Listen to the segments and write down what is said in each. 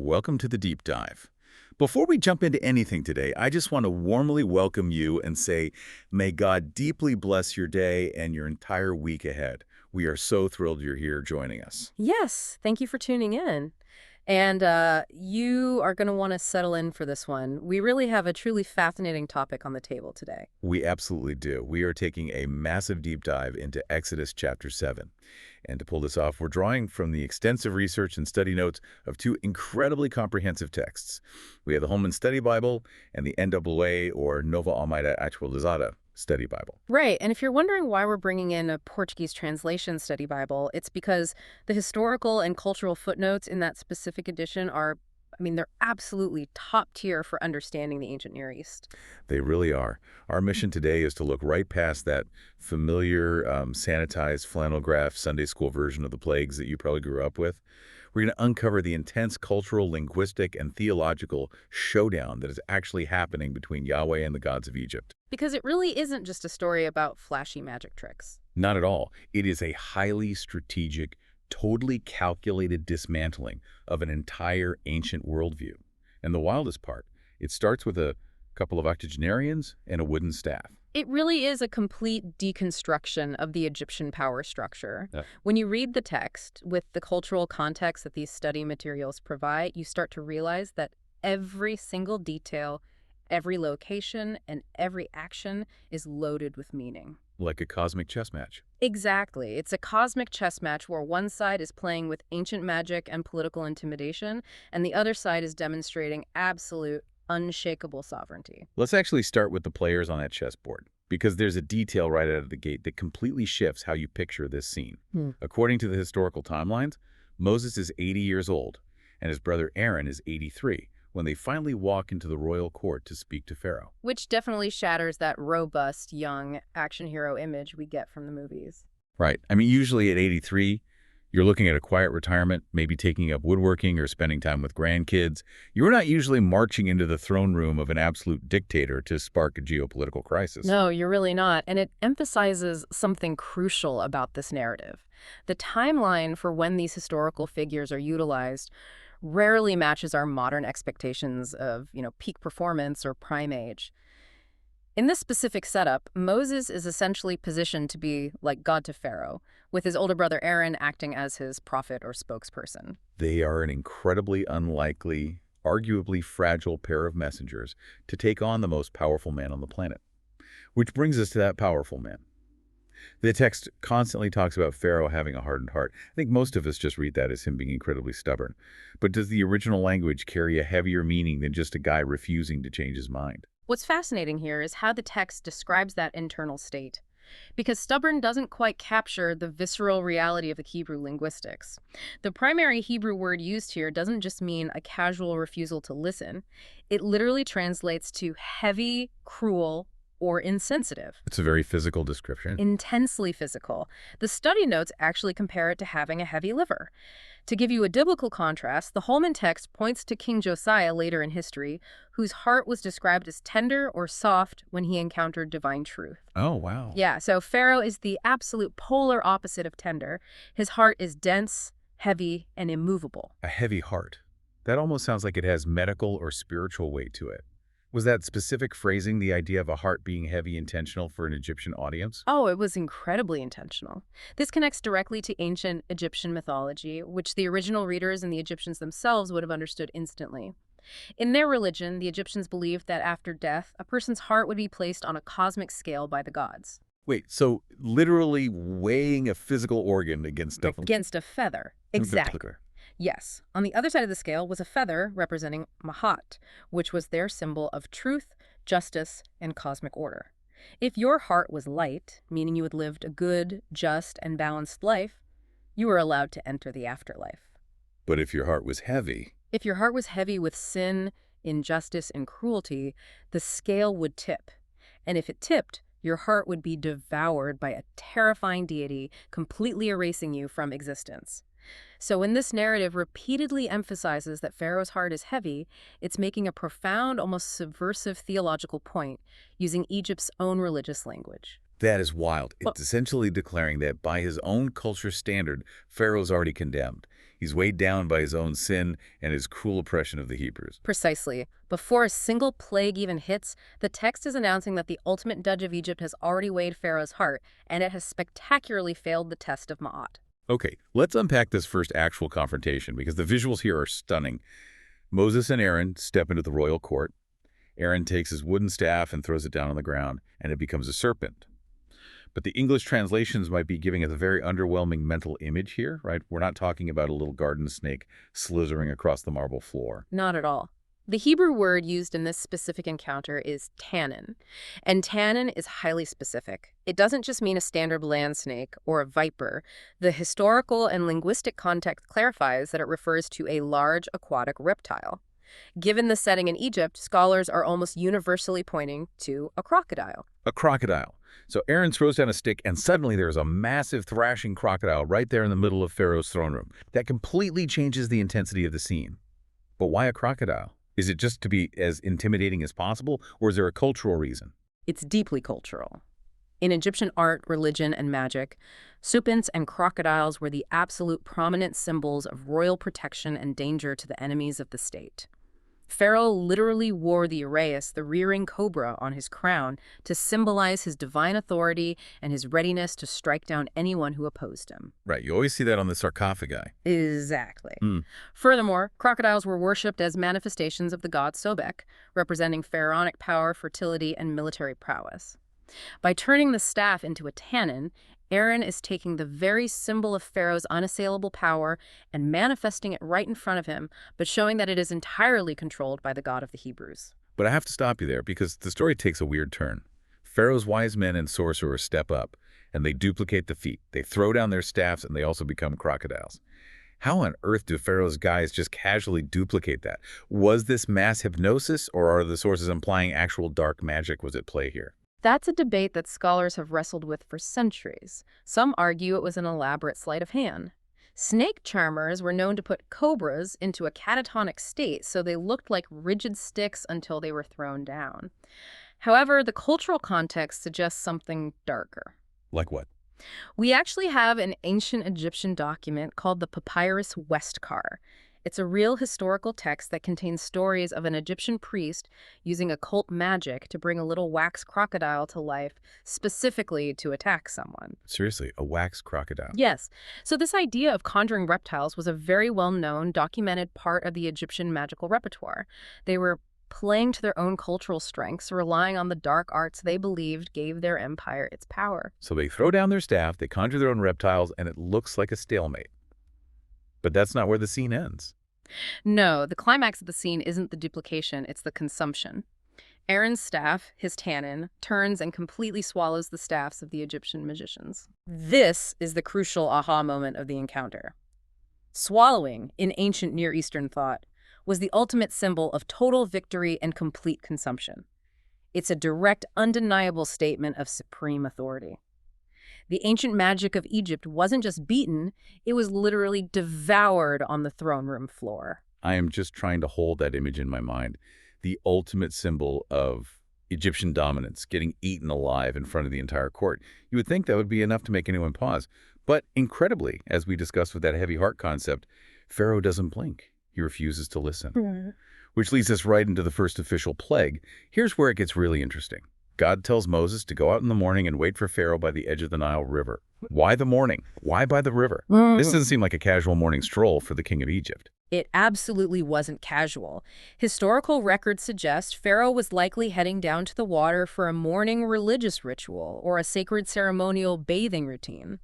Welcome to the deep dive. Before we jump into anything today, I just want to warmly welcome you and say, may God deeply bless your day and your entire week ahead. We are so thrilled you're here joining us. Yes, thank you for tuning in. And you are going to want to settle in for this one. We really have a truly fascinating topic on the table today. We absolutely do. We are taking a massive deep dive into Exodus chapter 7. And to pull this off, we're drawing from the extensive research and study notes of two incredibly comprehensive texts. We have the Holman Study Bible and the NAA, or Nova Almeida Atualizada, Study Bible. Right, and if you're wondering why we're bringing in a Portuguese translation study Bible, it's because the historical and cultural footnotes in that specific edition are, they're absolutely top tier for understanding the ancient Near East. They really are. Our mission today is to look right past that familiar, sanitized flannel graph Sunday school version of the plagues that you probably grew up with. We're going to uncover the intense cultural, linguistic, and theological showdown that is actually happening between Yahweh and the gods of Egypt. Because it really isn't just a story about flashy magic tricks. Not at all. It is a highly strategic, totally calculated dismantling of an entire ancient worldview. And the wildest part, it starts with a couple of octogenarians and a wooden staff. It really is a complete deconstruction of the Egyptian power structure. Yeah. When you read the text with the cultural context that these study materials provide, you start to realize that every single detail, every location, and every action is loaded with meaning. Like a cosmic chess match. Exactly. It's a cosmic chess match where one side is playing with ancient magic and political intimidation, and the other side is demonstrating absolute, unshakable sovereignty. Let's actually start with the players on that chessboard, because there's a detail right out of the gate that completely shifts how you picture this scene. According to the historical timelines, Moses is 80 years old, and his brother Aaron is 83, when they finally walk into the royal court to speak to Pharaoh. Which definitely shatters that robust, young action hero image we get from the movies. Right. Usually at 83, you're looking at a quiet retirement, maybe taking up woodworking or spending time with grandkids. You're not usually marching into the throne room of an absolute dictator to spark a geopolitical crisis. No, you're really not. And it emphasizes something crucial about this narrative. The timeline for when these historical figures are utilized rarely matches our modern expectations of, peak performance or prime age. In this specific setup, Moses is essentially positioned to be like God to Pharaoh, with his older brother Aaron acting as his prophet or spokesperson. They are an incredibly unlikely, arguably fragile pair of messengers to take on the most powerful man on the planet. Which brings us to that powerful man. The text constantly talks about Pharaoh having a hardened heart. I think most of us just read that as him being incredibly stubborn. But does the original language carry a heavier meaning than just a guy refusing to change his mind? What's fascinating here is how the text describes that internal state, because stubborn doesn't quite capture the visceral reality of the Hebrew linguistics. The primary Hebrew word used here doesn't just mean a casual refusal to listen. It literally translates to heavy, cruel, or insensitive. It's a very physical description. Intensely physical. The study notes actually compare it to having a heavy liver. To give you a biblical contrast, the Holman text points to King Josiah later in history, whose heart was described as tender or soft when he encountered divine truth. Oh, wow. Yeah, so Pharaoh is the absolute polar opposite of tender. His heart is dense, heavy, and immovable. A heavy heart. That almost sounds like it has medical or spiritual weight to it. Was that specific phrasing the idea of a heart being heavy intentional for an Egyptian audience? Oh, it was incredibly intentional. This connects directly to ancient Egyptian mythology, which the original readers and the Egyptians themselves would have understood instantly. In their religion, the Egyptians believed that after death, a person's heart would be placed on a cosmic scale by the gods. Wait, so literally weighing a physical organ against a... Against a feather. Exactly. Yes. On the other side of the scale was a feather representing Mahat, which was their symbol of truth, justice, and cosmic order. If your heart was light, meaning you had lived a good, just, and balanced life, you were allowed to enter the afterlife. But if your heart was heavy... If your heart was heavy with sin, injustice, and cruelty, the scale would tip. And if it tipped, your heart would be devoured by a terrifying deity, completely erasing you from existence. So when this narrative repeatedly emphasizes that Pharaoh's heart is heavy, it's making a profound, almost subversive theological point using Egypt's own religious language. That is wild. It's essentially declaring that by his own culture standard, Pharaoh's already condemned. He's weighed down by his own sin and his cruel oppression of the Hebrews. Precisely. Before a single plague even hits, the text is announcing that the ultimate judge of Egypt has already weighed Pharaoh's heart, and it has spectacularly failed the test of Ma'at. Okay, let's unpack this first actual confrontation because the visuals here are stunning. Moses and Aaron step into the royal court. Aaron takes his wooden staff and throws it down on the ground, and it becomes a serpent. But the English translations might be giving us a very underwhelming mental image here, right? We're not talking about a little garden snake slithering across the marble floor. Not at all. The Hebrew word used in this specific encounter is tannin, and tannin is highly specific. It doesn't just mean a standard land snake or a viper. The historical and linguistic context clarifies that it refers to a large aquatic reptile. Given the setting in Egypt, scholars are almost universally pointing to a crocodile. A crocodile. So Aaron throws down a stick, and suddenly there's a massive thrashing crocodile right there in the middle of Pharaoh's throne room. That completely changes the intensity of the scene. But why a crocodile? Is it just to be as intimidating as possible, or is there a cultural reason? It's deeply cultural. In Egyptian art, religion, and magic, serpents and crocodiles were the absolute prominent symbols of royal protection and danger to the enemies of the state. Pharaoh literally wore the uraeus, the rearing cobra, on his crown to symbolize his divine authority and his readiness to strike down anyone who opposed him. Right, you always see that on the sarcophagi. Exactly. Furthermore, crocodiles were worshipped as manifestations of the god Sobek, representing pharaonic power, fertility, and military prowess. By turning the staff into a tannin, Aaron is taking the very symbol of Pharaoh's unassailable power and manifesting it right in front of him, but showing that it is entirely controlled by the God of the Hebrews. But I have to stop you there because the story takes a weird turn. Pharaoh's wise men and sorcerers step up, and they duplicate the feat. They throw down their staffs, and they also become crocodiles. How on earth do Pharaoh's guys just casually duplicate that? Was this mass hypnosis, or are the sources implying actual dark magic was at play here? That's a debate that scholars have wrestled with for centuries. Some argue it was an elaborate sleight of hand. Snake charmers were known to put cobras into a catatonic state, so they looked like rigid sticks until they were thrown down. However, the cultural context suggests something darker. Like what? We actually have an ancient Egyptian document called the Papyrus Westcar. It's a real historical text that contains stories of an Egyptian priest using occult magic to bring a little wax crocodile to life, specifically to attack someone. Seriously, a wax crocodile? Yes. So this idea of conjuring reptiles was a very well-known, documented part of the Egyptian magical repertoire. They were playing to their own cultural strengths, relying on the dark arts they believed gave their empire its power. So they throw down their staff, they conjure their own reptiles, and it looks like a stalemate. But that's not where the scene ends. No, the climax of the scene isn't the duplication, it's the consumption. Aaron's staff, his tannin, turns and completely swallows the staffs of the Egyptian magicians. This is the crucial aha moment of the encounter. Swallowing, in ancient Near Eastern thought, was the ultimate symbol of total victory and complete consumption. It's a direct, undeniable statement of supreme authority. The ancient magic of Egypt wasn't just beaten, it was literally devoured on the throne room floor. I am just trying to hold that image in my mind. The ultimate symbol of Egyptian dominance, getting eaten alive in front of the entire court. You would think that would be enough to make anyone pause. But incredibly, as we discussed with that heavy heart concept, Pharaoh doesn't blink. He refuses to listen. Which leads us right into the first official plague. Here's where it gets really interesting. God tells Moses to go out in the morning and wait for Pharaoh by the edge of the Nile River. Why the morning? Why by the river? This doesn't seem like a casual morning stroll for the king of Egypt. It absolutely wasn't casual. Historical records suggest Pharaoh was likely heading down to the water for a morning religious ritual or a sacred ceremonial bathing routine.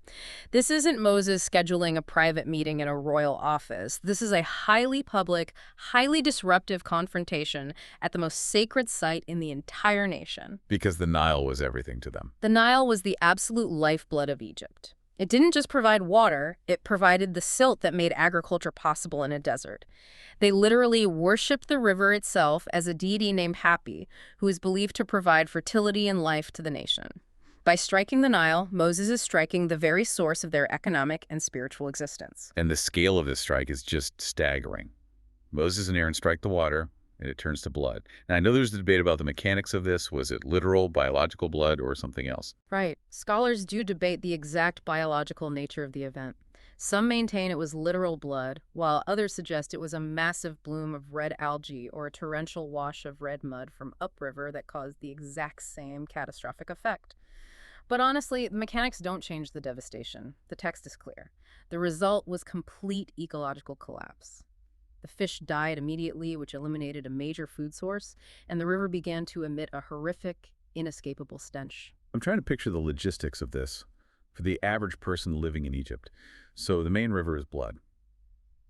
This isn't Moses scheduling a private meeting in a royal office. This is a highly public, highly disruptive confrontation at the most sacred site in the entire nation. Because the Nile was everything to them. The Nile was the absolute lifeblood of Egypt. It didn't just provide water, it provided the silt that made agriculture possible in a desert. They literally worshipped the river itself as a deity named Hapi, who is believed to provide fertility and life to the nation. By striking the Nile, Moses is striking the very source of their economic and spiritual existence. And the scale of this strike is just staggering. Moses and Aaron strike the water, and it turns to blood. Now, I know there's a debate about the mechanics of this. Was it literal, biological blood, or something else? Right. Scholars do debate the exact biological nature of the event. Some maintain it was literal blood, while others suggest it was a massive bloom of red algae or a torrential wash of red mud from upriver that caused the exact same catastrophic effect. But honestly, the mechanics don't change the devastation. The text is clear. The result was complete ecological collapse. The fish died immediately, which eliminated a major food source, and the river began to emit a horrific, inescapable stench. I'm trying to picture the logistics of this for the average person living in Egypt. So the main river is blood.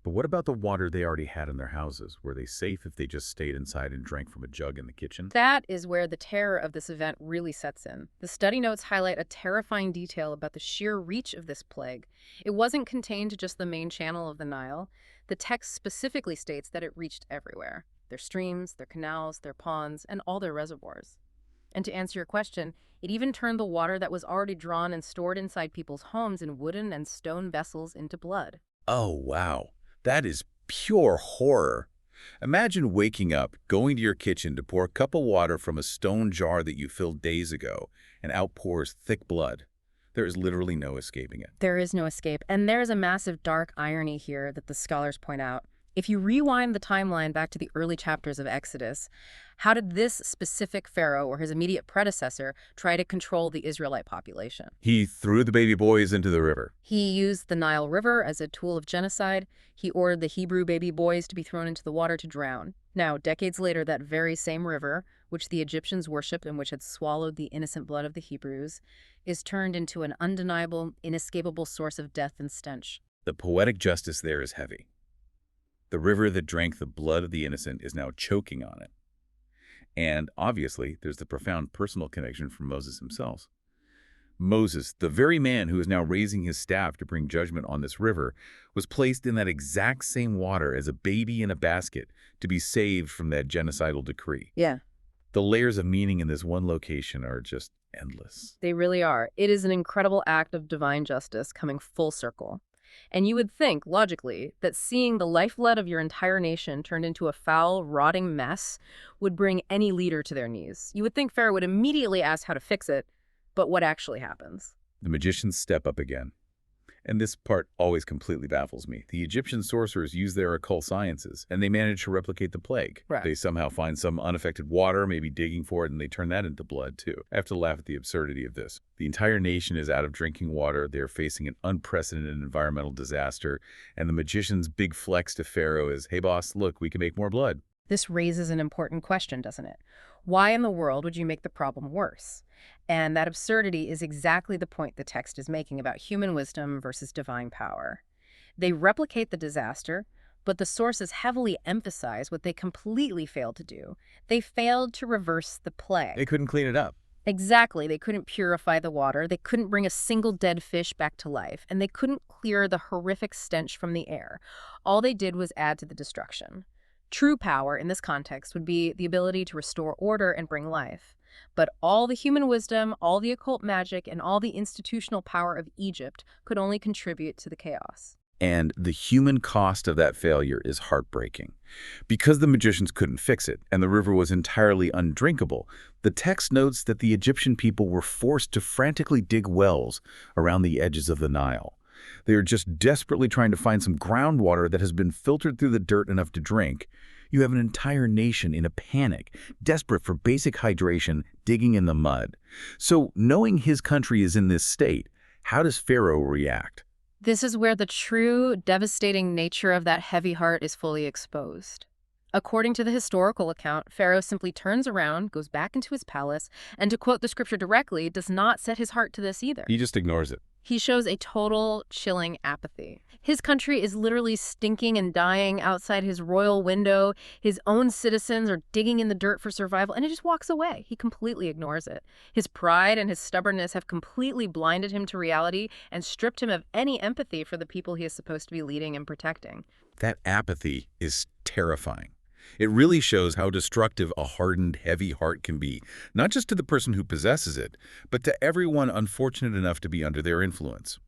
But what about the water they already had in their houses? Were they safe if they just stayed inside and drank from a jug in the kitchen? That is where the terror of this event really sets in. The study notes highlight a terrifying detail about the sheer reach of this plague. It wasn't contained to just the main channel of the Nile. The text specifically states that it reached everywhere: their streams, their canals, their ponds, and all their reservoirs. And to answer your question, it even turned the water that was already drawn and stored inside people's homes in wooden and stone vessels into blood. Oh, wow. That is pure horror. Imagine waking up, going to your kitchen to pour a cup of water from a stone jar that you filled days ago, and out pours thick blood. There is literally no escaping it. There is no escape, and there is a massive dark irony here that the scholars point out. If you rewind the timeline back to the early chapters of Exodus, how did this specific pharaoh or his immediate predecessor try to control the Israelite population? He threw the baby boys into the river. He used the Nile River as a tool of genocide. He ordered the Hebrew baby boys to be thrown into the water to drown. Now, decades later, that very same river, which the Egyptians worshipped and which had swallowed the innocent blood of the Hebrews, is turned into an undeniable, inescapable source of death and stench. The poetic justice there is heavy. The river that drank the blood of the innocent is now choking on it. And obviously, there's the profound personal connection from Moses himself. Moses, the very man who is now raising his staff to bring judgment on this river, was placed in that exact same water as a baby in a basket to be saved from that genocidal decree. Yeah. The layers of meaning in this one location are just endless. They really are. It is an incredible act of divine justice coming full circle. And you would think, logically, that seeing the lifeblood of your entire nation turned into a foul, rotting mess would bring any leader to their knees. You would think Pharaoh would immediately ask how to fix it, but what actually happens? The magicians step up again. And this part always completely baffles me. The Egyptian sorcerers use their occult sciences, and they manage to replicate the plague. Right. They somehow find some unaffected water, maybe digging for it, and they turn that into blood, too. I have to laugh at the absurdity of this. The entire nation is out of drinking water. They're facing an unprecedented environmental disaster, and the magician's big flex to Pharaoh is, hey, boss, look, we can make more blood. This raises an important question, doesn't it? Why in the world would you make the problem worse? And that absurdity is exactly the point the text is making about human wisdom versus divine power. They replicate the disaster, but the sources heavily emphasize what they completely failed to do. They failed to reverse the plague. They couldn't clean it up. Exactly. They couldn't purify the water, they couldn't bring a single dead fish back to life, and they couldn't clear the horrific stench from the air. All they did was add to the destruction. True power in this context would be the ability to restore order and bring life. But all the human wisdom, all the occult magic, and all the institutional power of Egypt could only contribute to the chaos. And the human cost of that failure is heartbreaking. Because the magicians couldn't fix it, and the river was entirely undrinkable, the text notes that the Egyptian people were forced to frantically dig wells around the edges of the Nile. They are just desperately trying to find some groundwater that has been filtered through the dirt enough to drink. You have an entire nation in a panic, desperate for basic hydration, digging in the mud. So, knowing his country is in this state, how does Pharaoh react? This is where the true, devastating nature of that heavy heart is fully exposed. According to the historical account, Pharaoh simply turns around, goes back into his palace, and to quote the scripture directly, does not set his heart to this either. He just ignores it. He shows a total, chilling apathy. His country is literally stinking and dying outside his royal window. His own citizens are digging in the dirt for survival, and he just walks away. He completely ignores it. His pride and his stubbornness have completely blinded him to reality and stripped him of any empathy for the people he is supposed to be leading and protecting. That apathy is terrifying. It really shows how destructive a hardened, heavy heart can be, not just to the person who possesses it, but to everyone unfortunate enough to be under their influence.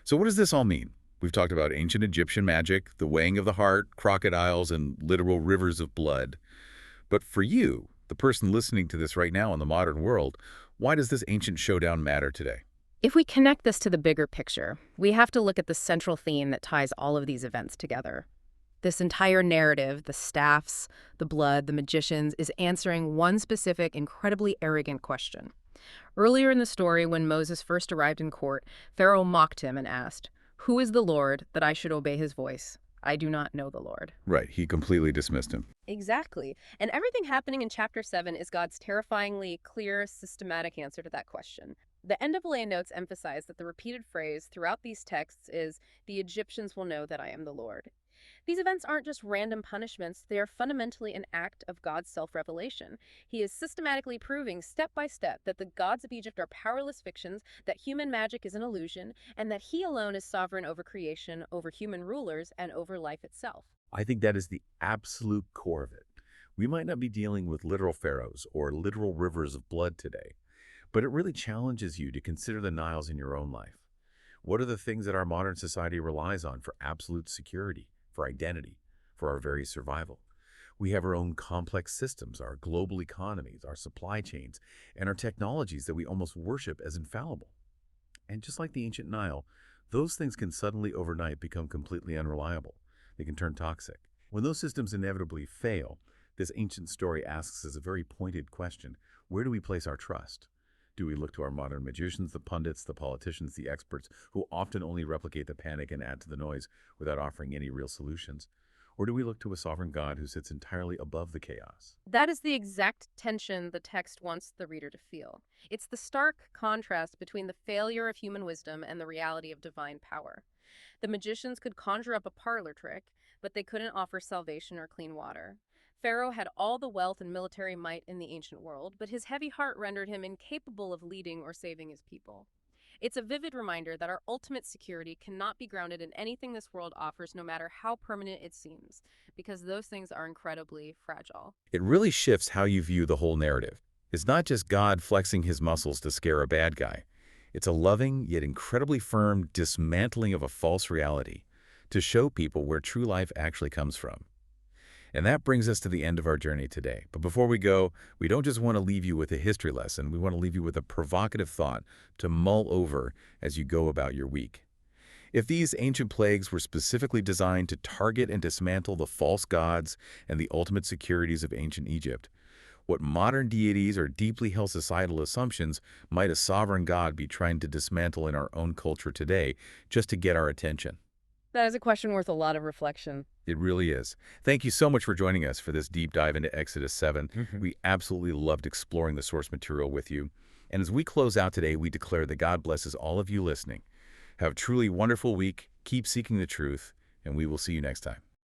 So what does this all mean? We've talked about ancient Egyptian magic, the weighing of the heart, crocodiles, and literal rivers of blood. But for you, the person listening to this right now in the modern world, why does this ancient showdown matter today? If we connect this to the bigger picture, we have to look at the central theme that ties all of these events together. This entire narrative, the staffs, the blood, the magicians, is answering one specific, incredibly arrogant question. Earlier in the story, when Moses first arrived in court, Pharaoh mocked him and asked, "Who is the Lord that I should obey his voice? I do not know the Lord." Right, he completely dismissed him. Exactly. And everything happening in chapter 7 is God's terrifyingly clear, systematic answer to that question. The NAA notes emphasize that the repeated phrase throughout these texts is, "The Egyptians will know that I am the Lord." These events aren't just random punishments, they are fundamentally an act of God's self-revelation. He is systematically proving step by step that the gods of Egypt are powerless fictions, that human magic is an illusion, and that he alone is sovereign over creation, over human rulers, and over life itself. I think that is the absolute core of it. We might not be dealing with literal pharaohs or literal rivers of blood today, but it really challenges you to consider the Niles in your own life. What are the things that our modern society relies on for absolute security, for identity, for our very survival? We have our own complex systems, our global economies, our supply chains, and our technologies that we almost worship as infallible. And just like the ancient Nile, those things can suddenly overnight become completely unreliable. They can turn toxic. When those systems inevitably fail, this ancient story asks us a very pointed question: where do we place our trust? Do we look to our modern magicians, the pundits, the politicians, the experts, who often only replicate the panic and add to the noise without offering any real solutions? Or do we look to a sovereign God who sits entirely above the chaos? That is the exact tension the text wants the reader to feel. It's the stark contrast between the failure of human wisdom and the reality of divine power. The magicians could conjure up a parlor trick, but they couldn't offer salvation or clean water. Pharaoh had all the wealth and military might in the ancient world, but his heavy heart rendered him incapable of leading or saving his people. It's a vivid reminder that our ultimate security cannot be grounded in anything this world offers, no matter how permanent it seems, because those things are incredibly fragile. It really shifts how you view the whole narrative. It's not just God flexing his muscles to scare a bad guy. It's a loving, yet incredibly firm dismantling of a false reality to show people where true life actually comes from. And that brings us to the end of our journey today. But before we go, we don't just want to leave you with a history lesson. We want to leave you with a provocative thought to mull over as you go about your week. If these ancient plagues were specifically designed to target and dismantle the false gods and the ultimate securities of ancient Egypt, what modern deities or deeply held societal assumptions might a sovereign God be trying to dismantle in our own culture today just to get our attention? That is a question worth a lot of reflection. It really is. Thank you so much for joining us for this deep dive into Exodus 7. We absolutely loved exploring the source material with you. And as we close out today, we declare that God blesses all of you listening. Have a truly wonderful week. Keep seeking the truth, and we will see you next time.